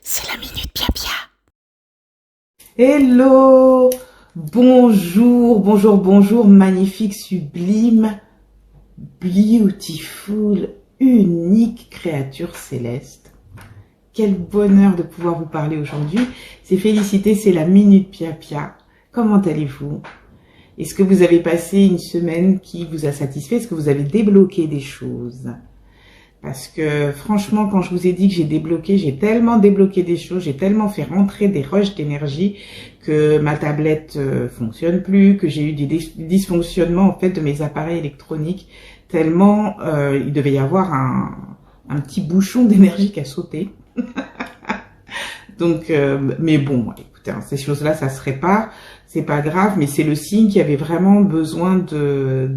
C'est la Minute Pia Pia. Hello, bonjour, magnifique, sublime, beautiful, unique créature céleste. Quel bonheur de pouvoir vous parler aujourd'hui. C'est Félicité, c'est la Minute Pia Pia. Comment allez-vous? Est-ce que vous avez passé une semaine qui vous a satisfait? Est-ce que vous avez débloqué des choses? Parce que franchement, quand je vous ai dit que j'ai tellement débloqué des choses, j'ai tellement fait rentrer des rushs d'énergie que ma tablette fonctionne plus, que j'ai eu des dysfonctionnements en fait de mes appareils électroniques, tellement il devait y avoir un petit bouchon d'énergie qui a sauté. Donc, mais bon, écoutez, hein, ces choses-là, ça se répare, c'est pas grave, mais c'est le signe qu'il y avait vraiment besoin de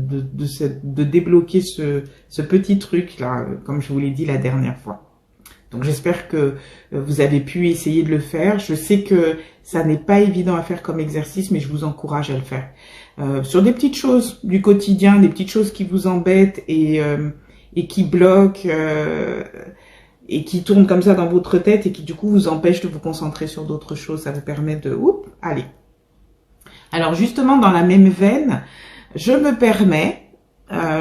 débloquer ce petit truc là, comme je vous l'ai dit la dernière fois. Donc j'espère que vous avez pu essayer de le faire. Je sais que ça n'est pas évident à faire comme exercice, mais je vous encourage à le faire. Sur des petites choses du quotidien, des petites choses qui vous embêtent et qui bloquent, et qui tournent comme ça dans votre tête et qui du coup vous empêchent de vous concentrer sur d'autres choses. Ça vous permet de... Oups, allez. Alors justement, dans la même veine, je me permets,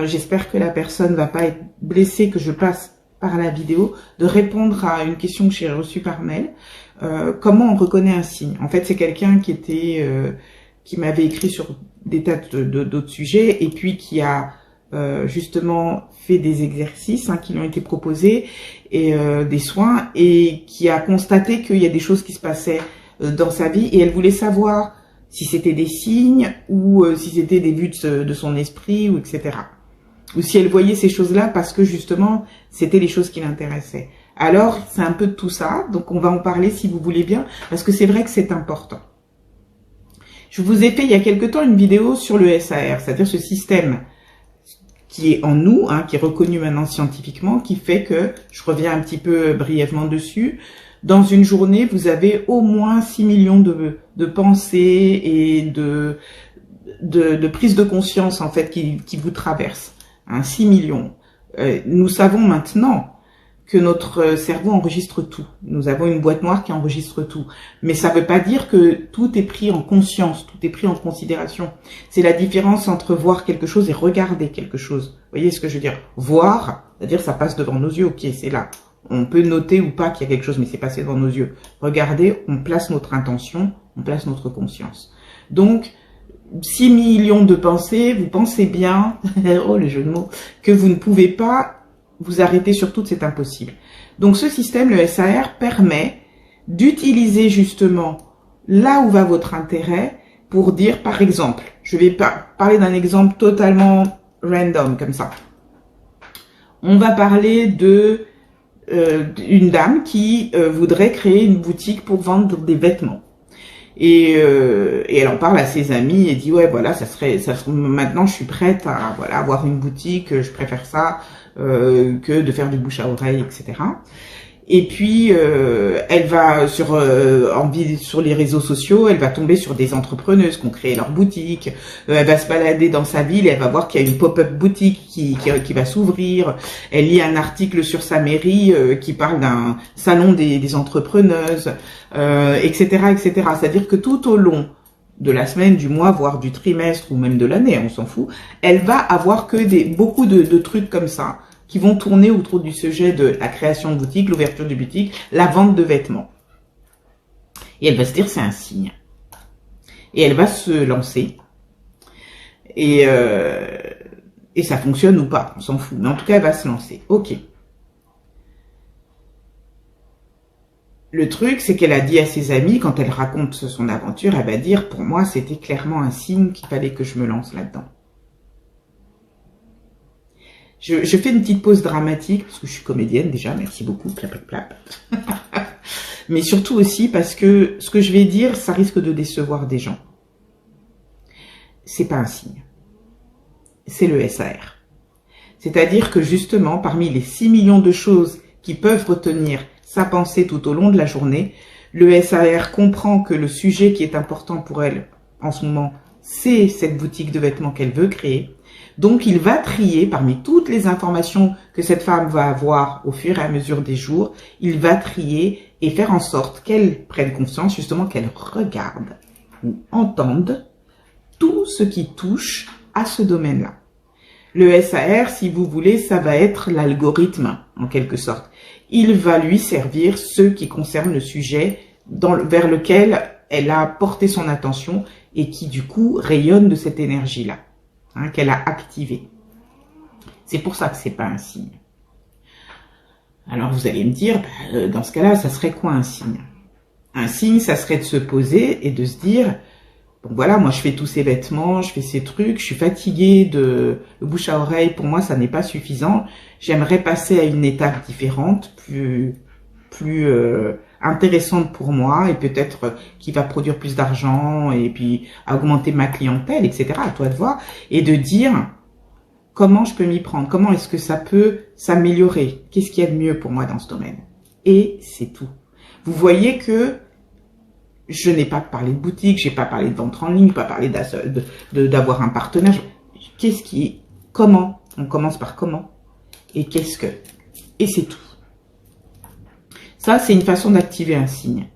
j'espère que la personne va pas être blessée que je passe par la vidéo, de répondre à une question que j'ai reçue par mail. Comment on reconnaît un signe? En fait, c'est quelqu'un qui m'avait écrit sur des tas d'autres sujets et puis qui a justement fait des exercices qui lui ont été proposés et des soins et qui a constaté qu'il y a des choses qui se passaient dans sa vie et elle voulait savoir si c'était des signes ou si c'était des vues de son esprit ou etc. Ou si elle voyait ces choses-là parce que justement c'était les choses qui l'intéressaient. Alors c'est un peu de tout ça, donc on va en parler si vous voulez bien parce que c'est vrai que c'est important. Je vous ai fait il y a quelque temps une vidéo sur le SAR, c'est-à-dire ce système qui est en nous, qui est reconnu maintenant scientifiquement, qui fait que, je reviens un petit peu brièvement dessus, dans une journée, vous avez au moins 6 millions de pensées et de prises de conscience en fait qui vous traversent. 6 millions. Nous savons maintenant que notre cerveau enregistre tout. Nous avons une boîte noire qui enregistre tout. Mais ça ne veut pas dire que tout est pris en conscience, tout est pris en considération. C'est la différence entre voir quelque chose et regarder quelque chose. Vous voyez ce que je veux dire? Voir, c'est-à-dire ça passe devant nos yeux, ok, c'est là. On peut noter ou pas qu'il y a quelque chose, mais c'est passé devant nos yeux. Regarder, on place notre intention, on place notre conscience. Donc, 6 millions de pensées, vous pensez bien, oh le jeu de mots, que vous ne pouvez pas vous arrêter sur toutes, c'est impossible. Donc ce système, le SAR, permet d'utiliser justement là où va votre intérêt pour dire, par exemple, je vais parler d'un exemple totalement random comme ça. On va parler d'une dame qui voudrait créer une boutique pour vendre des vêtements. Et elle en parle à ses amis et dit ouais voilà ça serait maintenant je suis prête à voilà avoir une boutique, je préfère ça que de faire du bouche à oreille, etc. Et puis elle va sur les réseaux sociaux, elle va tomber sur des entrepreneuses qui ont créé leur boutique. Elle va se balader dans sa ville, et elle va voir qu'il y a une pop-up boutique qui va s'ouvrir. Elle lit un article sur sa mairie qui parle d'un salon des entrepreneuses, etc., etc. C'est-à-dire que tout au long de la semaine, du mois, voire du trimestre ou même de l'année, on s'en fout, elle va avoir que beaucoup de trucs comme ça qui vont tourner autour du sujet de la création de boutique, l'ouverture de boutique, la vente de vêtements. Et elle va se dire c'est un signe. Et elle va se lancer. Et ça fonctionne ou pas, on s'en fout. Mais en tout cas, elle va se lancer. Ok. Le truc, c'est qu'elle a dit à ses amis, quand elle raconte son aventure, elle va dire, pour moi, c'était clairement un signe qu'il fallait que je me lance là-dedans. Je fais une petite pause dramatique, parce que je suis comédienne déjà, merci beaucoup, clap, clap, clap. Mais surtout aussi parce que ce que je vais dire, ça risque de décevoir des gens. C'est pas un signe. C'est le SAR. C'est-à-dire que justement, parmi les 6 millions de choses qui peuvent retenir sa pensée tout au long de la journée, le SAR comprend que le sujet qui est important pour elle en ce moment, c'est cette boutique de vêtements qu'elle veut créer, Donc, il va trier parmi toutes les informations que cette femme va avoir au fur et à mesure des jours, il va trier et faire en sorte qu'elle prenne conscience, justement, qu'elle regarde ou entende tout ce qui touche à ce domaine-là. Le SAR, si vous voulez, ça va être l'algorithme, en quelque sorte. Il va lui servir ce qui concerne le sujet vers lequel elle a porté son attention et qui, du coup, rayonne de cette énergie-là, hein, qu'elle a activée. C'est pour ça que c'est pas un signe. Alors, vous allez me dire, dans ce cas-là, ça serait quoi un signe? Un signe, ça serait de se poser et de se dire, bon voilà, moi je fais tous ces vêtements, je fais ces trucs, je suis fatiguée de bouche à oreille, pour moi ça n'est pas suffisant, j'aimerais passer à une étape différente, plus intéressante pour moi et peut-être qui va produire plus d'argent et puis augmenter ma clientèle, etc. À toi de voir et de dire comment je peux m'y prendre, comment est-ce que ça peut s'améliorer, qu'est-ce qu'il y a de mieux pour moi dans ce domaine. Et c'est tout. Vous voyez que je n'ai pas parlé de boutique, j'ai pas parlé de vente en ligne, pas parlé d'avoir un partenaire. Qu'est-ce qui est, comment, on commence par comment, et qu'est-ce que, et c'est tout. Ça, c'est une façon d'activer un signe.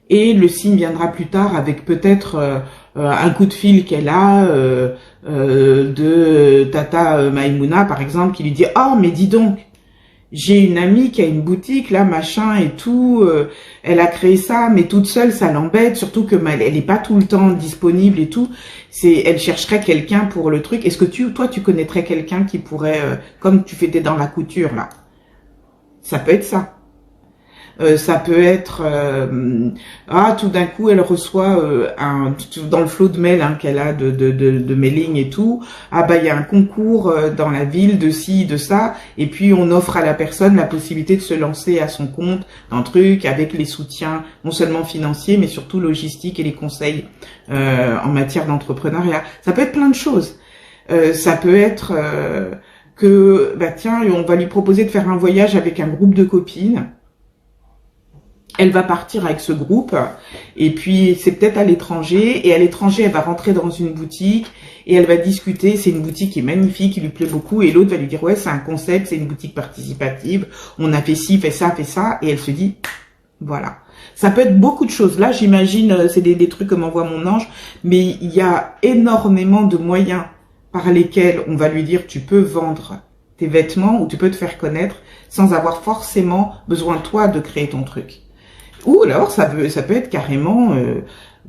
Et le signe viendra plus tard avec peut-être un coup de fil qu'elle a de Tata Maïmouna, par exemple, qui lui dit « Oh, mais dis donc, j'ai une amie qui a une boutique, là, machin et tout, elle a créé ça, mais toute seule, ça l'embête, surtout que elle n'est pas tout le temps disponible et tout. Elle chercherait quelqu'un pour le truc. Est-ce que toi, tu connaîtrais quelqu'un qui pourrait, comme tu faisais dans la couture, là? Ça peut être ça. Ça peut être tout d'un coup elle reçoit dans le flot de mail qu'elle a de mailing et tout, il y a un concours dans la ville de ci, de ça, et puis on offre à la personne la possibilité de se lancer à son compte dans le truc avec les soutiens non seulement financiers mais surtout logistiques et les conseils en matière d'entrepreneuriat. Ça peut être plein de choses. Ça peut être que tiens, on va lui proposer de faire un voyage avec un groupe de copines. Elle va partir avec ce groupe et puis c'est peut-être à l'étranger et à l'étranger elle va rentrer dans une boutique et elle va discuter, c'est une boutique qui est magnifique, qui lui plaît beaucoup et l'autre va lui dire ouais c'est un concept, c'est une boutique participative, on a fait ci, fait ça et elle se dit voilà. Ça peut être beaucoup de choses, là j'imagine c'est des trucs que m'envoie mon ange, mais il y a énormément de moyens par lesquels on va lui dire tu peux vendre tes vêtements ou tu peux te faire connaître sans avoir forcément besoin toi de créer ton truc. Ou alors ça peut être carrément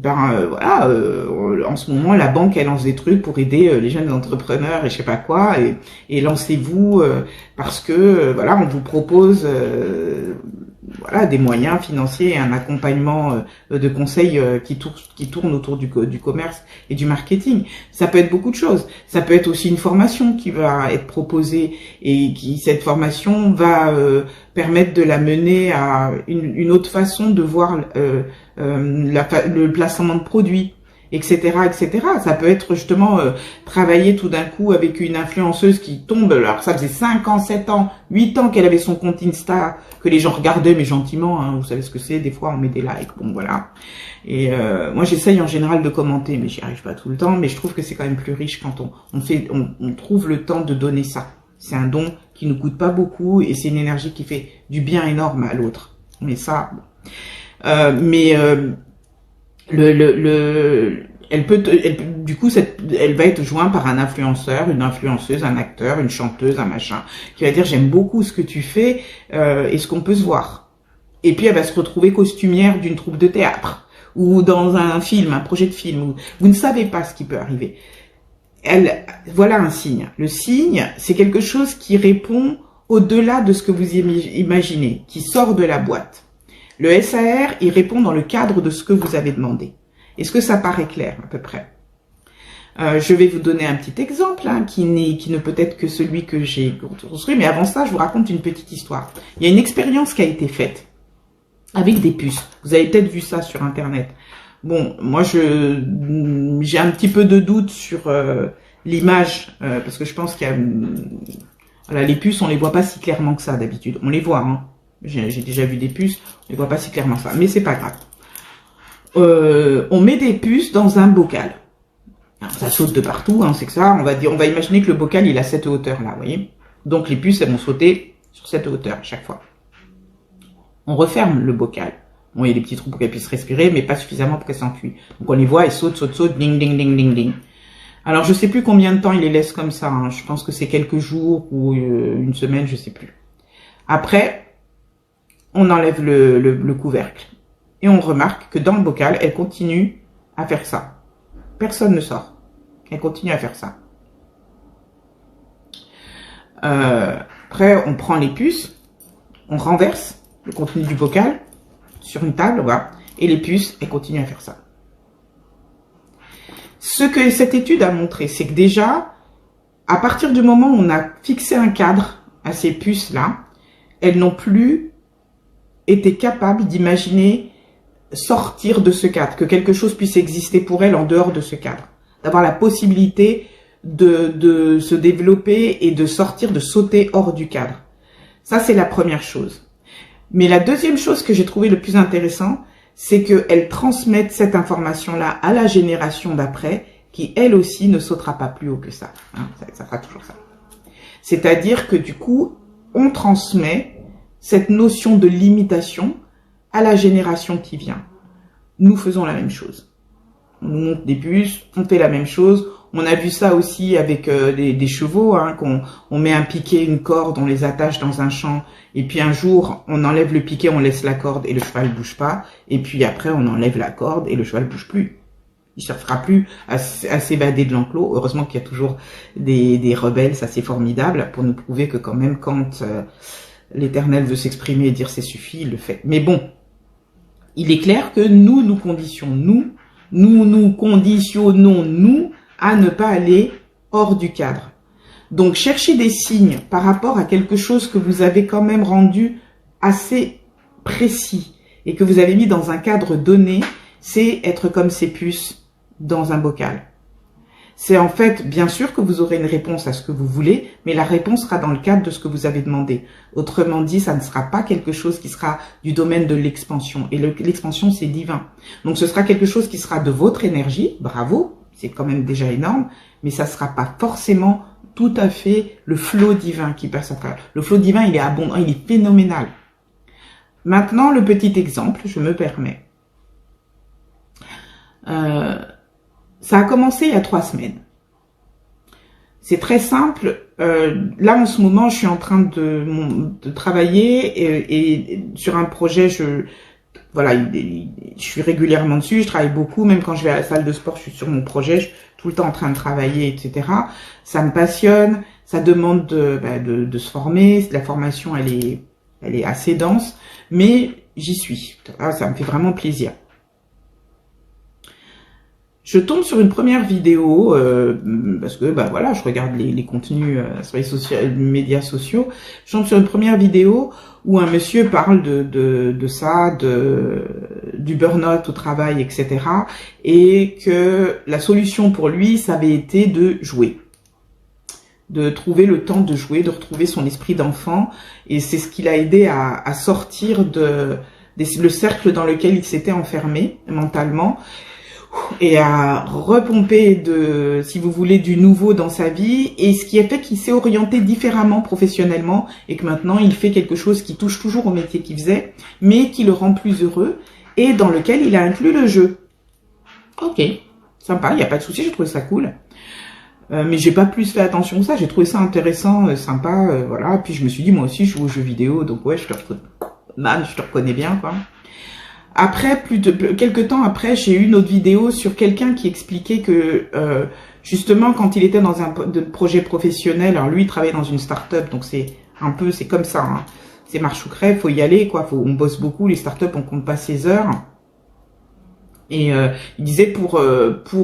en ce moment la banque elle lance des trucs pour aider les jeunes entrepreneurs et je sais pas quoi et lancez-vous parce que voilà on vous propose des moyens financiers et un accompagnement de conseils qui tournent autour du commerce et du marketing. Ça peut être beaucoup de choses. Ça peut être aussi une formation qui va être proposée et cette formation va permettre de la mener à une autre façon de voir le placement de produits, etc., etc. Ça peut être justement travailler tout d'un coup avec une influenceuse qui tombe, alors ça faisait 5 ans, 7 ans, 8 ans qu'elle avait son compte Insta, que les gens regardaient, mais gentiment, hein, vous savez ce que c'est, des fois on met des likes, bon voilà. Et moi j'essaye en général de commenter, mais j'y arrive pas tout le temps, mais je trouve que c'est quand même plus riche quand on trouve le temps de donner ça. C'est un don qui nous coûte pas beaucoup et c'est une énergie qui fait du bien énorme à l'autre. Mais ça, bon. Elle va être jointe par un influenceur, une influenceuse, un acteur, une chanteuse, un machin, qui va dire j'aime beaucoup ce que tu fais, est-ce qu'on peut se voir? Et puis elle va se retrouver costumière d'une troupe de théâtre ou dans un film, un projet de film. Vous ne savez pas ce qui peut arriver. Voilà un signe. Le signe, c'est quelque chose qui répond au-delà de ce que vous imaginez, qui sort de la boîte. Le SAR, il répond dans le cadre de ce que vous avez demandé. Est-ce que ça paraît clair à peu près? Je vais vous donner un petit exemple qui ne peut être que celui que j'ai construit, mais avant ça, je vous raconte une petite histoire. Il y a une expérience qui a été faite avec des puces. Vous avez peut-être vu ça sur Internet. Bon, moi, j'ai un petit peu de doute sur l'image, parce que je pense qu'il y a... Voilà, les puces, on les voit pas si clairement que ça d'habitude. On les voit, hein. J'ai déjà vu des puces, on les voit pas si clairement ça, mais c'est pas grave. On met des puces dans un bocal. Alors, ça saute de partout, hein, c'est que ça. On va imaginer que le bocal, il a cette hauteur là, vous voyez. Donc les puces, elles vont sauter sur cette hauteur à chaque fois. On referme le bocal. Bon, il y a des petits trous pour qu'elles puissent respirer, mais pas suffisamment pour qu'elles s'enfuient. Donc on les voit, elles sautent, ding, ding, ding, ding, ding. Alors je sais plus combien de temps il les laisse comme ça. Hein. Je pense que c'est quelques jours ou une semaine, je sais plus. Après, on enlève le couvercle et on remarque que dans le bocal, elle continue à faire ça. Personne ne sort. Elle continue à faire ça. Après, on prend les puces, on renverse le contenu du bocal sur une table, voilà, et les puces, elles continuent à faire ça. Ce que cette étude a montré, c'est que déjà, à partir du moment où on a fixé un cadre à ces puces-là, elles n'ont plus été capables d'imaginer sortir de ce cadre, que quelque chose puisse exister pour elles en dehors de ce cadre, d'avoir la possibilité de se développer et de sortir, de sauter hors du cadre. Ça, c'est la première chose. Mais la deuxième chose que j'ai trouvé le plus intéressant, c'est qu'elles transmettent cette information-là à la génération d'après, qui elle aussi ne sautera pas plus haut que ça. Hein, ça fera toujours ça. C'est-à-dire que du coup, on transmet cette notion de limitation à la génération qui vient. Nous faisons la même chose. On nous montre des puces, on fait la même chose. On a vu ça aussi avec des chevaux, hein, on met un piquet, une corde, on les attache dans un champ, et puis un jour, on enlève le piquet, on laisse la corde et le cheval bouge pas, et puis après, on enlève la corde et le cheval bouge plus. Il ne se fera plus à s'évader de l'enclos. Heureusement qu'il y a toujours des rebelles, ça c'est formidable, pour nous prouver que quand même, quand l'Éternel veut s'exprimer et dire c'est suffit, il le fait. Mais bon, il est clair que nous conditionnons, nous, à ne pas aller hors du cadre. Donc, cherchez des signes par rapport à quelque chose que vous avez quand même rendu assez précis et que vous avez mis dans un cadre donné, c'est être comme ces puces dans un bocal. C'est en fait, bien sûr que vous aurez une réponse à ce que vous voulez, mais la réponse sera dans le cadre de ce que vous avez demandé. Autrement dit, ça ne sera pas quelque chose qui sera du domaine de l'expansion. Et l'expansion, c'est divin. Donc, ce sera quelque chose qui sera de votre énergie, bravo, c'est quand même déjà énorme, mais ça sera pas forcément tout à fait le flot divin qui passe à travers. Le flot divin, il est abondant, il est phénoménal. Maintenant, le petit exemple, je me permets. Ça a commencé il y a 3 semaines. C'est très simple. Là, en ce moment, je suis en train de travailler et sur un projet, je suis régulièrement dessus, je travaille beaucoup, même quand je vais à la salle de sport, je suis sur mon projet, je suis tout le temps en train de travailler, etc. Ça me passionne, ça demande de se former, la formation, elle est assez dense, mais j'y suis. Ça me fait vraiment plaisir. Je tombe sur une première vidéo, parce que voilà, je regarde les contenus sur les médias sociaux. Je tombe sur une première vidéo où un monsieur parle de ça, du burn-out au travail, etc. Et que la solution pour lui, ça avait été de jouer. De trouver le temps de jouer, de retrouver son esprit d'enfant. Et c'est ce qui l'a aidé à sortir le cercle dans lequel il s'était enfermé mentalement. Et à repomper si vous voulez, du nouveau dans sa vie, et ce qui a fait qu'il s'est orienté différemment professionnellement, et que maintenant il fait quelque chose qui touche toujours au métier qu'il faisait, mais qui le rend plus heureux, et dans lequel il a inclus le jeu. Ok, sympa, il n'y a pas de souci, j'ai trouvé ça cool. Mais j'ai pas plus fait attention que ça, j'ai trouvé ça intéressant, sympa, voilà, puis je me suis dit, moi aussi je joue aux jeux vidéo, donc ouais, je te reconnais bien, quoi. Après, quelques temps après, j'ai eu une autre vidéo sur quelqu'un qui expliquait que justement quand il était dans un projet professionnel, alors lui il travaillait dans une start-up, donc c'est comme ça, hein. C'est marche ou crève, faut y aller, quoi. On bosse beaucoup, les start-up on compte pas ses heures. Et il disait pour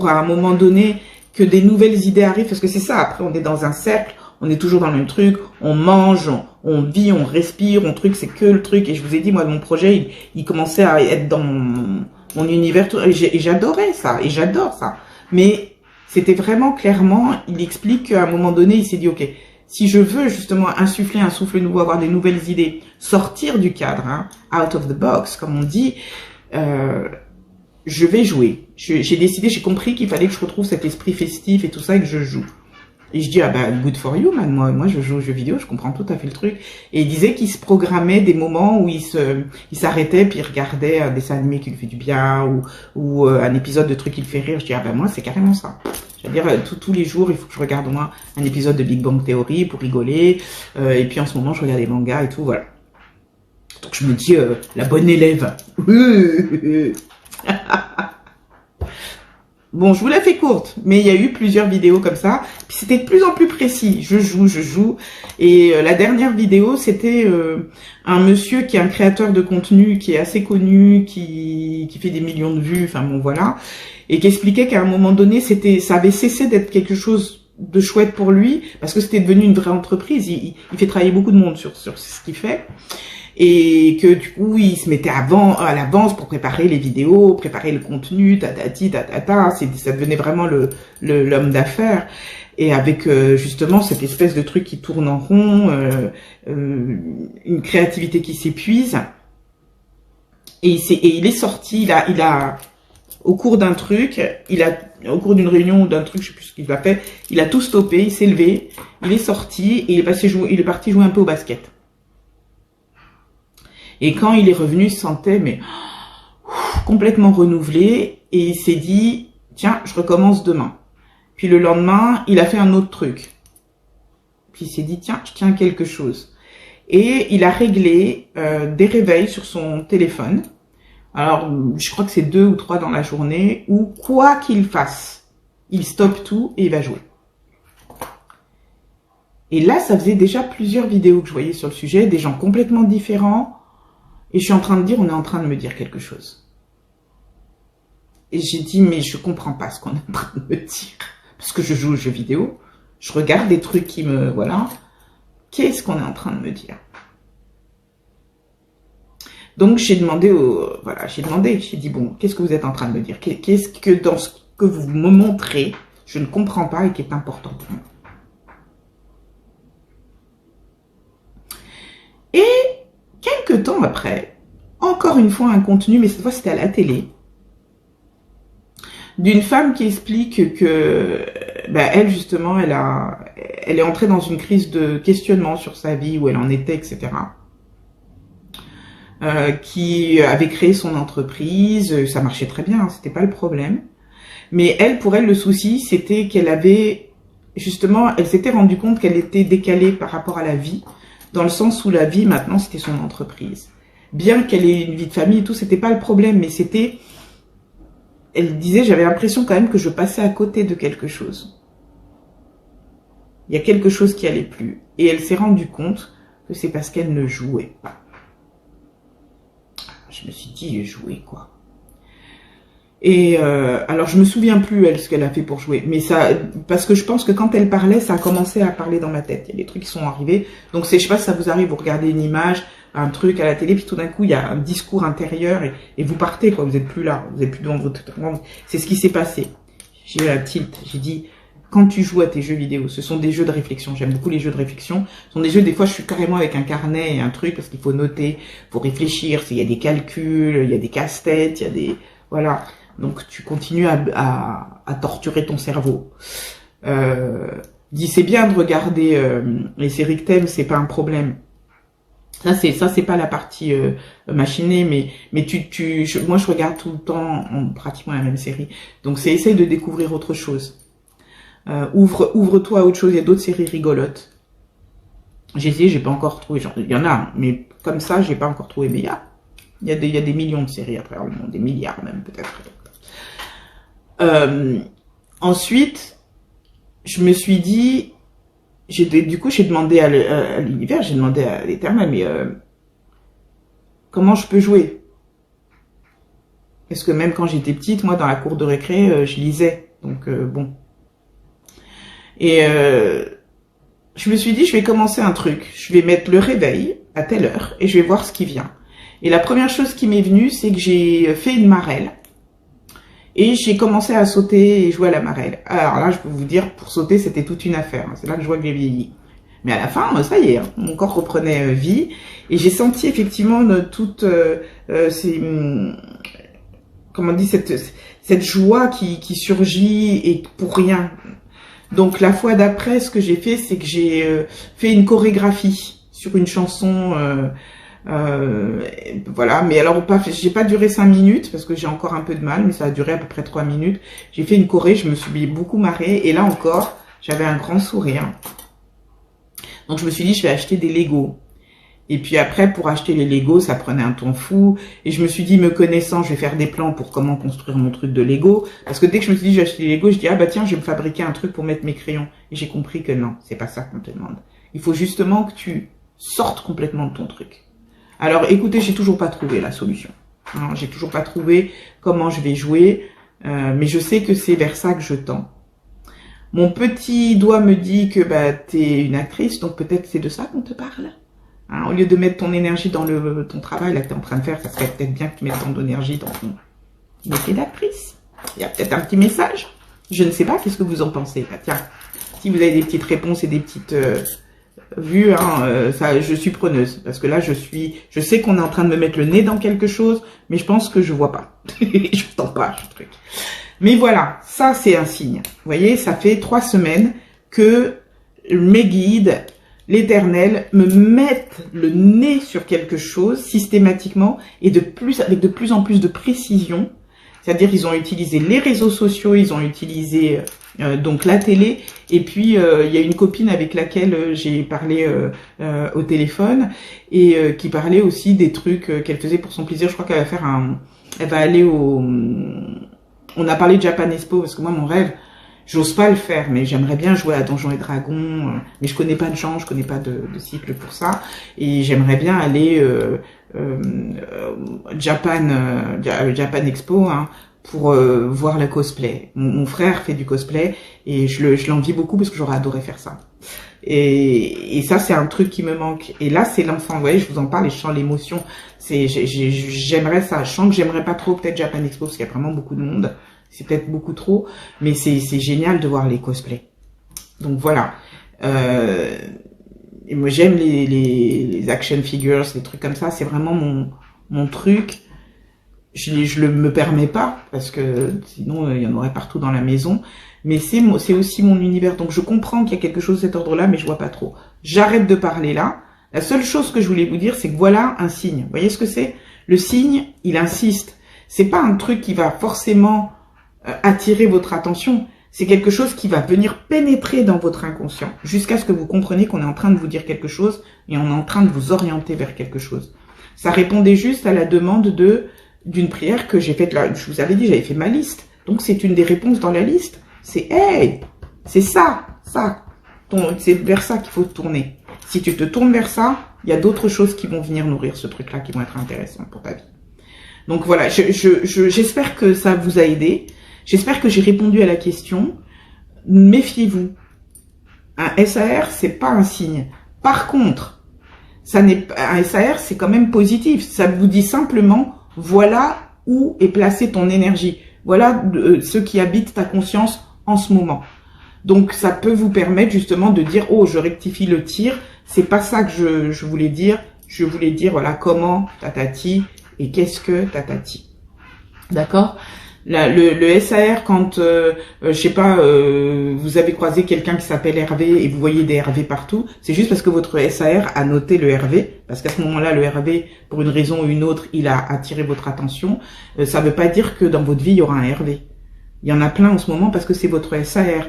à un moment donné que des nouvelles idées arrivent, parce que c'est ça. Après on est dans un cercle, on est toujours dans le même truc, on mange, on vit, on respire, c'est que le truc. Et je vous ai dit, moi, mon projet, il commençait à être dans mon univers, et j'adorais ça, et j'adore ça. Mais c'était vraiment clairement, il explique qu'à un moment donné, il s'est dit, ok, si je veux justement insuffler un souffle nouveau, avoir des nouvelles idées, sortir du cadre, hein, out of the box, comme on dit, je vais jouer. J'ai décidé, j'ai compris qu'il fallait que je retrouve cet esprit festif et tout ça et que je joue. Et je dis, ah bah, good for you, man. Moi, je joue aux jeux vidéo, je comprends tout à fait le truc. Et il disait qu'il se programmait des moments où il s'arrêtait puis il regardait un dessin animé qui lui fait du bien ou un épisode de truc qui le fait rire. Je dis, ah bah, moi, c'est carrément ça. C'est-à-dire, tous les jours, il faut que je regarde au moins un épisode de Big Bang Theory pour rigoler. Et puis, en ce moment, je regarde des mangas et tout, voilà. Donc, je me dis, la bonne élève. Bon, je vous la fais courte, mais il y a eu plusieurs vidéos comme ça. Puis c'était de plus en plus précis. Je joue. Et la dernière vidéo, c'était un monsieur qui est un créateur de contenu, qui est assez connu, qui fait des millions de vues, enfin bon voilà, et qui expliquait qu'à un moment donné, ça avait cessé d'être quelque chose de chouette pour lui, parce que c'était devenu une vraie entreprise. Il fait travailler beaucoup de monde sur ce qu'il fait. Et que du coup, il se mettait à l'avance pour préparer les vidéos, préparer le contenu, ça devenait vraiment l'homme d'affaires. Et avec justement cette espèce de truc qui tourne en rond, une créativité qui s'épuise. Et il est sorti, il a au cours d'un truc, au cours d'une réunion ou d'un truc, je sais plus ce qu'il a fait, il a tout stoppé, il s'est levé, il est sorti et il est parti jouer un peu au basket. Et quand il est revenu, il se sentait complètement renouvelé et il s'est dit, tiens, je recommence demain. Puis le lendemain, il a fait un autre truc. Puis il s'est dit, tiens, je tiens quelque chose. Et il a réglé des réveils sur son téléphone. Alors, je crois que c'est 2 ou 3 dans la journée, où quoi qu'il fasse, il stoppe tout et il va jouer. Et là, ça faisait déjà plusieurs vidéos que je voyais sur le sujet, des gens complètement différents. Et je suis en train de dire, on est en train de me dire quelque chose. Et j'ai dit, mais je comprends pas ce qu'on est en train de me dire. Parce que je joue aux jeux vidéo, je regarde des trucs qui me... Voilà. Qu'est-ce qu'on est en train de me dire? Donc j'ai demandé, j'ai dit, bon, qu'est-ce que vous êtes en train de me dire? Qu'est-ce que dans ce que vous me montrez, je ne comprends pas et qui est important pour moi? Et quelques temps après, encore une fois un contenu, mais cette fois c'était à la télé, d'une femme qui explique que elle justement, elle est entrée dans une crise de questionnement sur sa vie, où elle en était, etc. Qui avait créé son entreprise, ça marchait très bien, c'était pas le problème. Mais pour elle, le souci, c'était qu'elle avait, justement, elle s'était rendue compte qu'elle était décalée par rapport à la vie, dans le sens où la vie, maintenant, c'était son entreprise. Bien qu'elle ait une vie de famille et tout, c'était pas le problème, mais c'était... Elle disait, j'avais l'impression quand même que je passais à côté de quelque chose. Il y a quelque chose qui allait plus. Et elle s'est rendue compte que c'est parce qu'elle ne jouait pas. Je me suis dit, jouer quoi. Et alors je me souviens plus elle ce qu'elle a fait pour jouer, mais ça, parce que je pense que quand elle parlait, ça a commencé à parler dans ma tête. Il y a des trucs qui sont arrivés. Donc je sais pas si ça vous arrive, vous regardez une image, un truc à la télé, puis tout d'un coup il y a un discours intérieur et vous partez quoi. Vous êtes plus là, vous êtes plus devant votre. C'est ce qui s'est passé. J'ai eu un tilt. J'ai dit, quand tu joues à tes jeux vidéo, ce sont des jeux de réflexion. J'aime beaucoup les jeux de réflexion. Ce sont des jeux, des fois, je suis carrément avec un carnet et un truc parce qu'il faut noter, faut réfléchir. Il y a des calculs, il y a des casse-têtes, il y a des, voilà. Donc tu continues à torturer ton cerveau. Dis, c'est bien de regarder les séries que t'aimes, c'est pas un problème. Ça c'est pas la partie machinée, mais moi je regarde tout le temps pratiquement la même série. Donc c'est essaye de découvrir autre chose. Ouvre-toi à autre chose. Il y a d'autres séries rigolotes. J'ai essayé, j'ai pas encore trouvé. Genre, il y en a, mais comme ça j'ai pas encore trouvé. Mais il y a des millions de séries à travers le monde, des milliards même peut-être. Ensuite, je me suis dit, du coup, j'ai demandé à l'univers, j'ai demandé à l'Éternel, mais comment je peux jouer? Parce que même quand j'étais petite, moi, dans la cour de récré, je lisais. Donc, bon. Et je me suis dit, je vais commencer un truc. Je vais mettre le réveil à telle heure et je vais voir ce qui vient. Et la première chose qui m'est venue, c'est que j'ai fait une marelle. Et j'ai commencé à sauter et jouer à la marelle. Alors là, je peux vous dire, pour sauter, c'était toute une affaire. C'est là que je vois que j'ai vieilli. Mais à la fin, ça y est, mon corps reprenait vie. Et j'ai senti effectivement toutes comment on dit, cette joie qui surgit et pour rien. Donc la fois d'après, ce que j'ai fait, c'est que j'ai fait une chorégraphie sur une chanson, voilà. Mais alors j'ai pas duré 5 minutes parce que j'ai encore un peu de mal, mais ça a duré à peu près 3 minutes. J'ai fait une choré, je me suis beaucoup marrée et là encore, j'avais un grand sourire. Donc je me suis dit, je vais acheter des Legos. Et puis après, pour acheter les Legos, ça prenait un temps fou. Et je me suis dit, me connaissant, je vais faire des plans pour comment construire mon truc de Lego. Parce que dès que je me suis dit, je vais acheter les Legos, je dis, ah bah tiens, je vais me fabriquer un truc pour mettre mes crayons. Et j'ai compris que non, c'est pas ça qu'on te demande. Il faut justement que tu sortes complètement de ton truc. Alors écoutez, j'ai toujours pas trouvé la solution. Hein, j'ai toujours pas trouvé comment je vais jouer. Mais je sais que c'est vers ça que je tends. Mon petit doigt me dit que bah t'es une actrice, donc peut-être c'est de ça qu'on te parle. Hein, au lieu de mettre ton énergie dans ton travail là que tu es en train de faire, ça serait peut-être bien que tu mettes ton énergie dans ton métier d'actrice. Il y a peut-être un petit message. Je ne sais pas, qu'est-ce que vous en pensez? Bah, tiens, si vous avez des petites réponses et des petites vues, hein, ça, je suis preneuse. Parce que là, je sais qu'on est en train de me mettre le nez dans quelque chose, mais je pense que je vois pas. Je n'entends pas ce truc. Mais voilà, ça c'est un signe. Vous voyez, ça fait 3 semaines que mes guides, l'Éternel, me mettent le nez sur quelque chose systématiquement et avec de plus en plus de précision. C'est-à-dire ils ont utilisé les réseaux sociaux, ils ont utilisé donc la télé, et puis il y a une copine avec laquelle j'ai parlé au téléphone et qui parlait aussi des trucs qu'elle faisait pour son plaisir. Je crois qu'elle va faire elle va aller on a parlé de Japan Expo parce que moi mon rêve, j'ose pas le faire, mais j'aimerais bien jouer à Donjons et Dragons, mais je connais pas de gens, je connais pas de cycle pour ça, et j'aimerais bien aller Japan Expo, hein, pour voir le cosplay. Mon frère fait du cosplay et je l'envie beaucoup parce que j'aurais adoré faire ça. Et ça c'est un truc qui me manque. Et là c'est l'enfant, vous voyez, je vous en parle et je sens l'émotion. J'aimerais ça. Je sens que j'aimerais pas trop peut-être Japan Expo parce qu'il y a vraiment beaucoup de monde. C'est peut-être beaucoup trop, mais c'est génial de voir les cosplays. Donc voilà. Et moi j'aime les action figures, les trucs comme ça. C'est vraiment mon truc. Je le me permets pas parce que sinon il y en aurait partout dans la maison. Mais c'est aussi mon univers. Donc je comprends qu'il y a quelque chose de cet ordre-là, mais je vois pas trop. J'arrête de parler là. La seule chose que je voulais vous dire, c'est que voilà un signe. Vous voyez ce que c'est? Le signe, il insiste. C'est pas un truc qui va forcément attirer votre attention. C'est quelque chose qui va venir pénétrer dans votre inconscient jusqu'à ce que vous compreniez qu'on est en train de vous dire quelque chose et on est en train de vous orienter vers quelque chose. Ça répondait juste à la demande d'une prière que j'ai faite là. Je vous avais dit, j'avais fait ma liste. Donc c'est une des réponses dans la liste. C'est hey, c'est ça. C'est vers ça qu'il faut te tourner. Si tu te tournes vers ça, il y a d'autres choses qui vont venir nourrir ce truc-là qui vont être intéressantes pour ta vie. Donc voilà, j'espère que ça vous a aidé. J'espère que j'ai répondu à la question. Méfiez-vous. Un SAR, c'est pas un signe. Par contre, un SAR, c'est quand même positif. Ça vous dit simplement, voilà où est placée ton énergie. Voilà ce qui habite ta conscience en ce moment. Donc ça peut vous permettre justement de dire, oh, je rectifie le tir. C'est pas ça que je voulais dire. Je voulais dire, voilà, comment tatati et qu'est-ce que tatati. D'accord? Le SAR, quand, je sais pas, vous avez croisé quelqu'un qui s'appelle Hervé et vous voyez des Hervé partout, c'est juste parce que votre SAR a noté le Hervé, parce qu'à ce moment-là, le Hervé, pour une raison ou une autre, il a attiré votre attention. Ça veut pas dire que dans votre vie, il y aura un Hervé. Il y en a plein en ce moment parce que c'est votre SAR.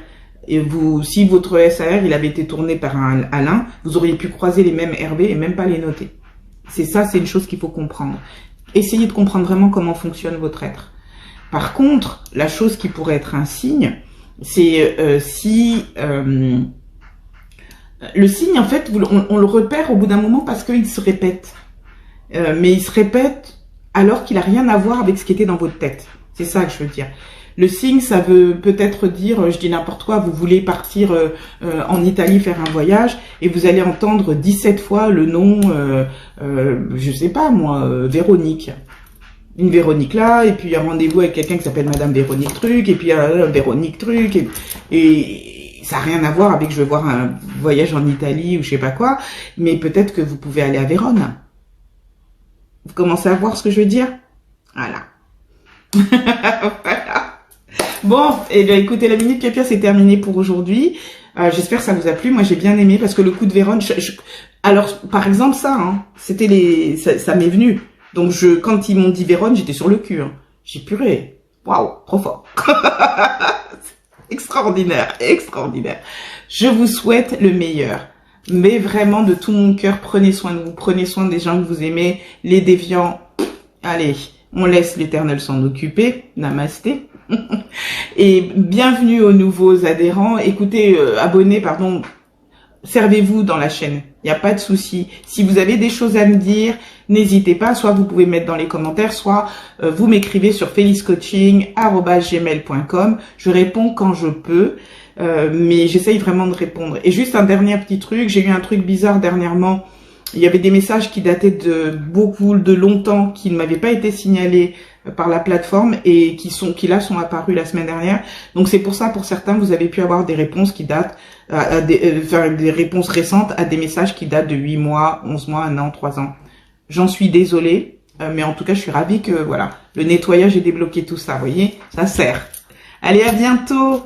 Et si votre SAR, il avait été tourné par un Alain, vous auriez pu croiser les mêmes Hervé et même pas les noter. C'est une chose qu'il faut comprendre. Essayez de comprendre vraiment comment fonctionne votre être. Par contre, la chose qui pourrait être un signe, c'est le signe, en fait, on le repère au bout d'un moment parce qu'il se répète. Mais il se répète alors qu'il n'a rien à voir avec ce qui était dans votre tête. C'est ça que je veux dire. Le signe, ça veut peut-être dire, je dis n'importe quoi, vous voulez partir en Italie faire un voyage et vous allez entendre 17 fois le nom, je sais pas moi, Véronique. Une Véronique là, et puis un rendez-vous avec quelqu'un qui s'appelle Madame Véronique Truc, et puis un Véronique Truc, et ça n'a rien à voir avec je veux voir un voyage en Italie ou je sais pas quoi, mais peut-être que vous pouvez aller à Vérone. Vous commencez à voir ce que je veux dire? Voilà. Voilà. Bon, et bien écoutez, la minute Pia c'est terminé pour aujourd'hui. J'espère que ça vous a plu. Moi, j'ai bien aimé parce que le coup de Vérone, alors par exemple ça, hein, c'était ça m'est venu. Donc quand ils m'ont dit Vérone, j'étais sur le cul. Hein. J'ai puré. Waouh, trop fort. Extraordinaire, extraordinaire. Je vous souhaite le meilleur. Mais vraiment, de tout mon cœur, prenez soin de vous, prenez soin des gens que vous aimez, les déviants. Allez, on laisse l'Éternel s'en occuper. Namasté. Et bienvenue aux nouveaux adhérents. Écoutez, abonnez, pardon. Servez-vous dans la chaîne. Il n'y a pas de souci. Si vous avez des choses à me dire, n'hésitez pas. Soit vous pouvez mettre dans les commentaires, soit vous m'écrivez sur feliscoaching@gmail.com. Je réponds quand je peux. Mais j'essaye vraiment de répondre. Et juste un dernier petit truc. J'ai eu un truc bizarre dernièrement. Il y avait des messages qui dataient de de longtemps, qui ne m'avaient pas été signalés par la plateforme et qui là sont apparus la semaine dernière. Donc c'est pour ça, pour certains, vous avez pu avoir des réponses qui datent, des réponses récentes à des messages qui datent de 8 mois, 11 mois, 1 an, 3 ans. J'en suis désolée, mais en tout cas, je suis ravie que, voilà, le nettoyage ait débloqué tout ça, vous voyez, ça sert. Allez, à bientôt!